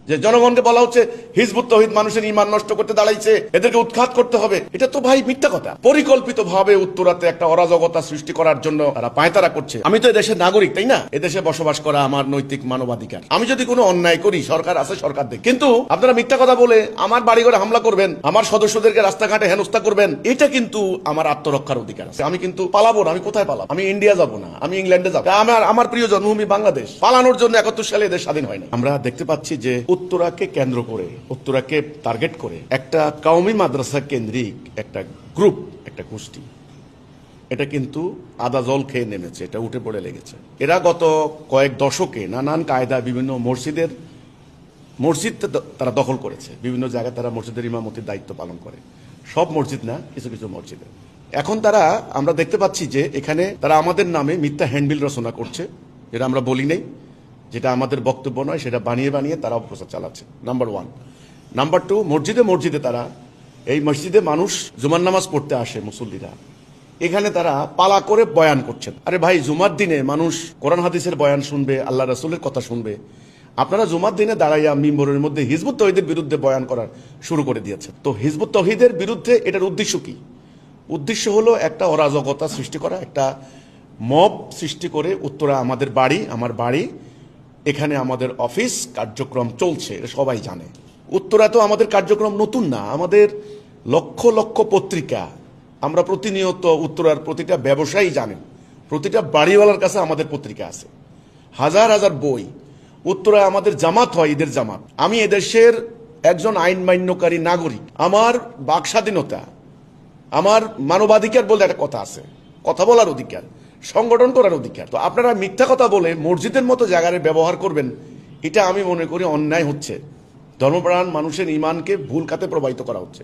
যে জনগণকে বলা হচ্ছে হিজবুত তৌহিদ মানুষের ঈমান নষ্ট করতে দাঁড়াইছে, এদেরকে উৎখাত করতে হবে। এটা তো ভাই মিথ্যা কথা। পরিকল্পিতভাবে উত্তরাতে একটা অরাজকতা সৃষ্টি করার জন্য তারা পায়তারা করছে। আমি তো এদেশের নাগরিক, তাই না? এদেশে বসবাস করা আমার নৈতিক মানবাধিকার। আমি যদি কোনো অন্যায় করি, সরকার আছে, সরকার দেখ। কিন্তু আপনারা মিথ্যা কথা বলে আমার বাড়িঘরে হামলা করবেন, আমার সদস্যদেরকে রাস্তাঘাটে হেনস্থা করবেন, এটা কিন্তু আমার আত্মরক্ষার অধিকার আছে। আমি কিন্তু পালাবো না। আমি কোথায় পালাবো? আমি ইন্ডিয়া যাব না, আমি ইংল্যান্ডে যাবো। আমার প্রিয় জন্মভূমি বাংলাদেশ। পালানোর জন্য 71 সালে এদের স্বাধীন হয় না। আমরা দেখতে পাচ্ছি যে উত্তরাকে কেন্দ্র করে, উত্তরাকে টার্গেট করে একটা কওমি মাদ্রাসা কেন্দ্রিক একটা গ্রুপ, একটা গোষ্ঠী, এটা কিন্তু আদা জল খেয়ে নেমেছে। এটা উঠে পড়ে লেগেছে। এরা গত কয়েক দশকে নানান কায়দা বিভিন্ন মসজিদ তারা দখল করেছে। বিভিন্ন জায়গায় তারা মসজিদের ইমামতির দায়িত্ব পালন করে। সব মসজিদ না, কিছু কিছু মসজিদে। এখন আমরা দেখতে পাচ্ছি যে এখানে তারা আমাদের নামে মিথ্যা হ্যান্ডবিল রচনা করছে, যেটা আমরা বলি নাই, যেটা আমাদের বক্তব্য নয়, সেটা বানিয়ে বানিয়ে তারা অপপ্রচার চালাচ্ছে। নাম্বার 1। নাম্বার 2, মসজিদে তারা, এই মসজিদে মানুষ জুমার নামাজ পড়তে আসে মুসল্লিরা, এখানে তারা পালা করে বয়ান করছেন। আরে ভাই, জুমার দিনে মানুষ কোরআন হাদিসের বয়ান শুনবে, আল্লাহ রাসূলের কথা শুনবে। আপনারা জুমার দিনে দাঁড়াইয়া মিম্বরের মধ্যে হিজবুত তৌহিদের বিরুদ্ধে বয়ান করার শুরু করে দিয়েছেন। তো হিজবুত তৌহিদের বিরুদ্ধে এটার উদ্দেশ্য কি? উদ্দেশ্য হলো একটা অরাজকতা সৃষ্টি করা, একটা মব সৃষ্টি করে উত্তরা আমাদের বাড়ি, আমার বাড়ি, এখানে আমাদের অফিস কার্যক্রম চলছে, এটা সবাই জানে। উত্তরা তো আমাদের কার্যক্রম নতুন না, আমাদের লক্ষ লক্ষ পত্রিকা, আমরা প্রতিনিয়ত উত্তরার প্রতিটা ব্যবসায়ী জানেন, প্রতিটা বাড়িওয়ালার কাছে আমাদের পত্রিকা আছে, হাজার হাজার বই। উত্তরায় আমাদের জামাত হয়, ঈদের জামাত। আমি এদেশের একজন আইন মান্যকারী নাগরিক। আমার বাক স্বাধীনতা, আমার মানবাধিকার বলতে একটা কথা আছে, কথা বলার অধিকার, সংগঠন করার অধিকার। তো আপনারা মিথ্যা কথা বলে মসজিদের মতো জায়গায় ব্যবহার করবেন, এটা আমি মনে করি অন্যায় হচ্ছে। ধর্মপ্রাণ মানুষের ঈমানকে ভুল খাতে প্রবাহিত করা হচ্ছে।